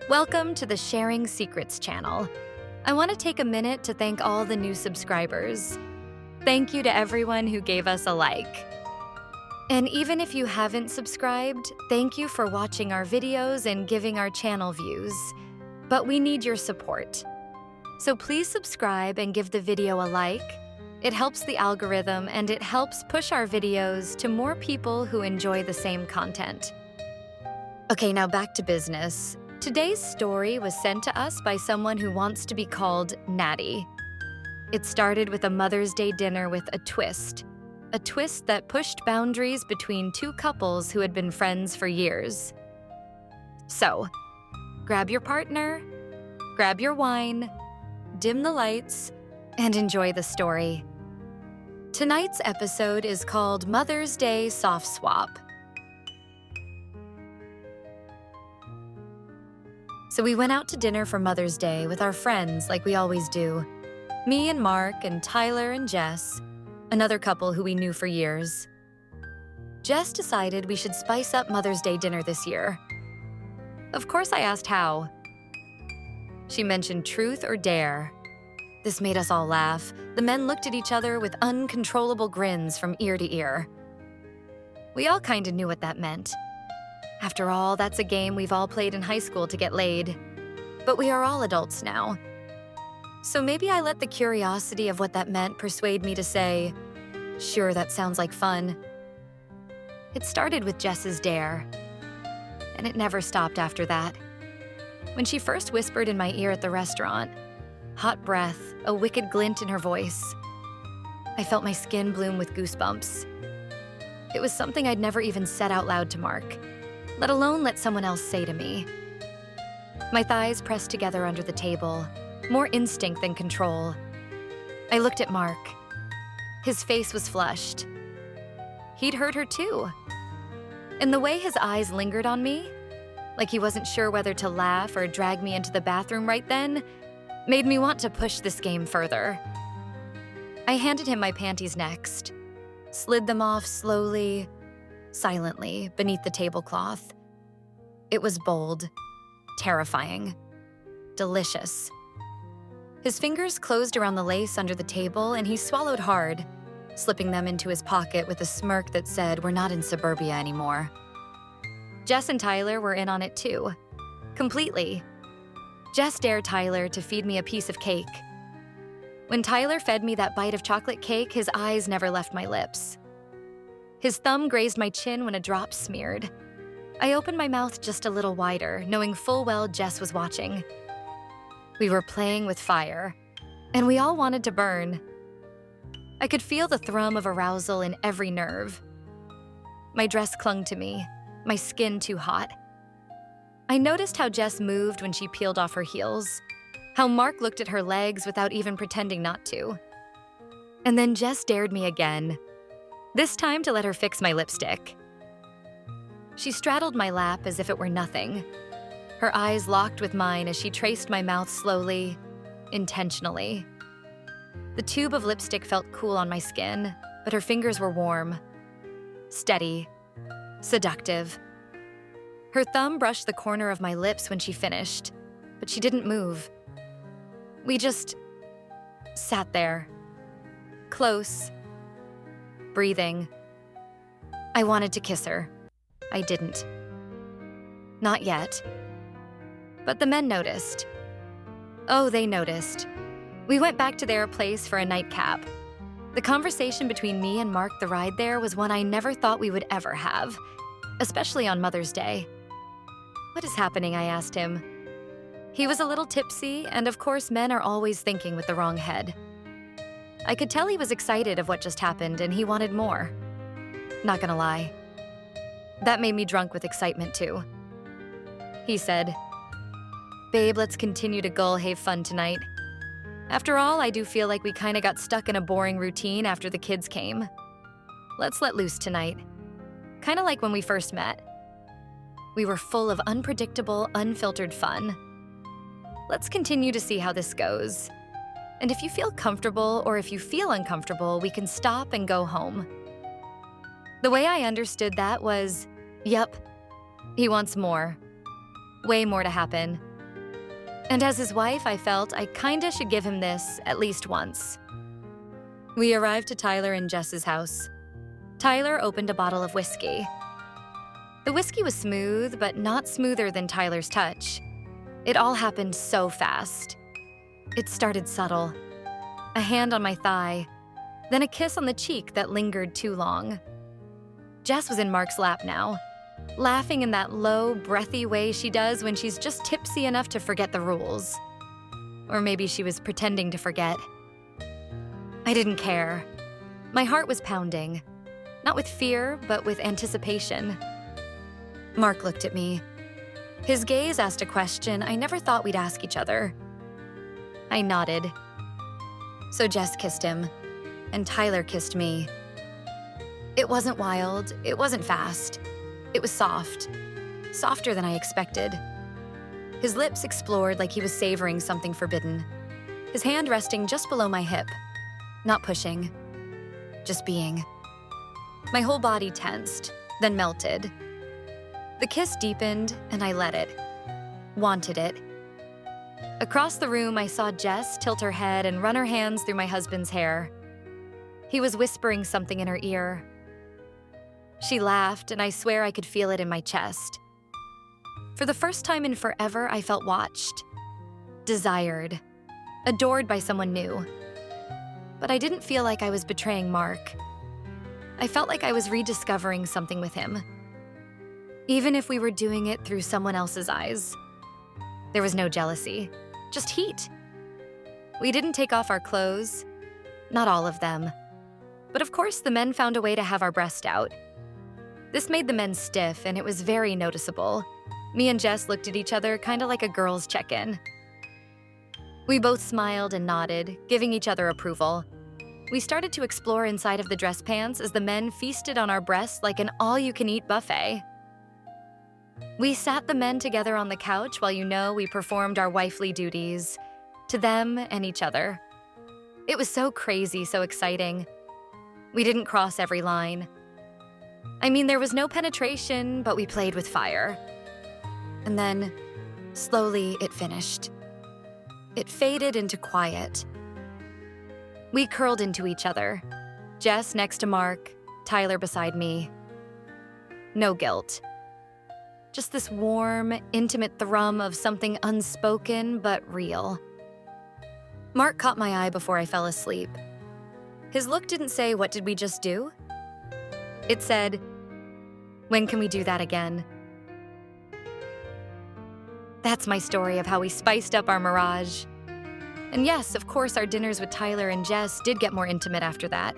Welcome to the Sharing Secrets channel. I want to take a minute to thank all the new subscribers. Thank you to everyone who gave us a like. And even if you haven't subscribed, thank you for watching our videos and giving our channel views. But we need your support. So please subscribe and give the video a like. It helps the algorithm and it helps push our videos to more people who enjoy the same content. Okay, now back to business. Today's story was sent to us by someone who wants to be called Natty. It started with a Mother's Day dinner with a twist that pushed boundaries between two couples who had been friends for years. So, grab your partner, grab your wine, dim the lights, and enjoy the story. Tonight's episode is called Mother's Day Soft Swap. So we went out to dinner for Mother's Day with our friends like we always do. Me and Mark and Tyler and Jess, another couple who we knew for years. Jess decided we should spice up Mother's Day dinner this year. Of course I asked how. She mentioned truth or dare. This made us all laugh. The men looked at each other with uncontrollable grins from ear to ear. We all kinda knew what that meant. After all, that's a game we've all played in high school to get laid. But we are all adults now. So maybe I let the curiosity of what that meant persuade me to say, sure, that sounds like fun. It started with Jess's dare, and it never stopped after that. When she first whispered in my ear at the restaurant, hot breath, a wicked glint in her voice, I felt my skin bloom with goosebumps. It was something I'd never even said out loud to Mark, let alone let someone else say to me. My thighs pressed together under the table, more instinct than control. I looked at Mark. His face was flushed. He'd heard her too. And the way his eyes lingered on me, like he wasn't sure whether to laugh or drag me into the bathroom right then, made me want to push this game further. I handed him my panties next, slid them off slowly, silently, beneath the tablecloth. It was bold, terrifying, delicious. His fingers closed around the lace under the table and he swallowed hard, slipping them into his pocket with a smirk that said, "We're not in suburbia anymore." Jess and Tyler were in on it too, completely. Jess dared Tyler to feed me a piece of cake. When Tyler fed me that bite of chocolate cake, his eyes never left my lips. His thumb grazed my chin when a drop smeared. I opened my mouth just a little wider, knowing full well Jess was watching. We were playing with fire, and we all wanted to burn. I could feel the thrum of arousal in every nerve. My dress clung to me, my skin too hot. I noticed how Jess moved when she peeled off her heels, how Mark looked at her legs without even pretending not to. And then Jess dared me again, this time to let her fix my lipstick. She straddled my lap as if it were nothing. Her eyes locked with mine as she traced my mouth slowly, intentionally. The tube of lipstick felt cool on my skin, but her fingers were warm, steady, seductive. Her thumb brushed the corner of my lips when she finished, but she didn't move. We just sat there, close, breathing. I wanted to kiss her. I didn't. Not yet. But the men noticed. Oh, they noticed. We went back to their place for a nightcap. The conversation between me and Mark the ride there was one I never thought we would ever have, especially on Mother's Day. "What is happening?" I asked him. He was a little tipsy, and of course men are always thinking with the wrong head. I could tell he was excited of what just happened and he wanted more. Not gonna lie. That made me drunk with excitement too. He said, "Babe, let's continue to gull have fun tonight. After all, I do feel like we kinda got stuck in a boring routine after the kids came. Let's let loose tonight. Kinda like when we first met. We were full of unpredictable, unfiltered fun. Let's continue to see how this goes. And if you feel comfortable or if you feel uncomfortable, we can stop and go home." The way I understood that was, yup, he wants more. Way more to happen. And as his wife, I felt I kinda should give him this at least once. We arrived to Tyler and Jess's house. Tyler opened a bottle of whiskey. The whiskey was smooth, but not smoother than Tyler's touch. It all happened so fast. It started subtle. A hand on my thigh, then a kiss on the cheek that lingered too long. Jess was in Mark's lap now, laughing in that low, breathy way she does when she's just tipsy enough to forget the rules. Or maybe she was pretending to forget. I didn't care. My heart was pounding, not with fear, but with anticipation. Mark looked at me. His gaze asked a question I never thought we'd ask each other. I nodded. So Jess kissed him, and Tyler kissed me. It wasn't wild, it wasn't fast. It was soft, softer than I expected. His lips explored like he was savoring something forbidden, his hand resting just below my hip, not pushing, just being. My whole body tensed, then melted. The kiss deepened, and I let it, wanted it. Across the room, I saw Jess tilt her head and run her hands through my husband's hair. He was whispering something in her ear. She laughed, and I swear I could feel it in my chest. For the first time in forever, I felt watched, desired, adored by someone new. But I didn't feel like I was betraying Mark. I felt like I was rediscovering something with him, even if we were doing it through someone else's eyes. There was no jealousy, just heat. We didn't take off our clothes, not all of them. But of course, the men found a way to have our breast out. This made the men stiff, and it was very noticeable. Me and Jess looked at each other kind of like a girls' check-in. We both smiled and nodded, giving each other approval. We started to explore inside of the dress pants as the men feasted on our breasts like an all-you-can-eat buffet. We sat the men together on the couch while we performed our wifely duties, to them and each other. It was so crazy, so exciting. We didn't cross every line. I mean, there was no penetration, but we played with fire. And then, slowly, it finished. It faded into quiet. We curled into each other, Jess next to Mark, Tyler beside me. No guilt. Just this warm, intimate thrum of something unspoken but real. Mark caught my eye before I fell asleep. His look didn't say, "What did we just do?" It said, "When can we do that again?" That's my story of how we spiced up our mirage. And yes, of course, our dinners with Tyler and Jess did get more intimate after that.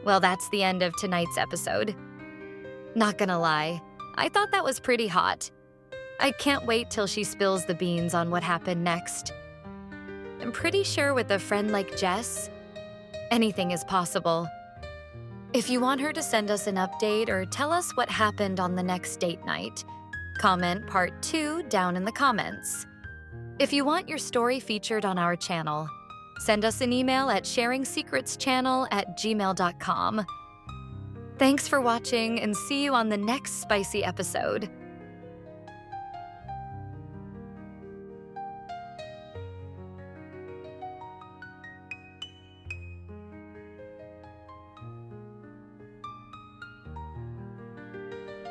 Well, that's the end of tonight's episode. Not gonna lie, I thought that was pretty hot. I can't wait till she spills the beans on what happened next. I'm pretty sure with a friend like Jess, anything is possible. If you want her to send us an update or tell us what happened on the next date night, comment part 2 down in the comments. If you want your story featured on our channel, send us an email at sharingsecretschannel@gmail.com. Thanks for watching, and see you on the next spicy episode.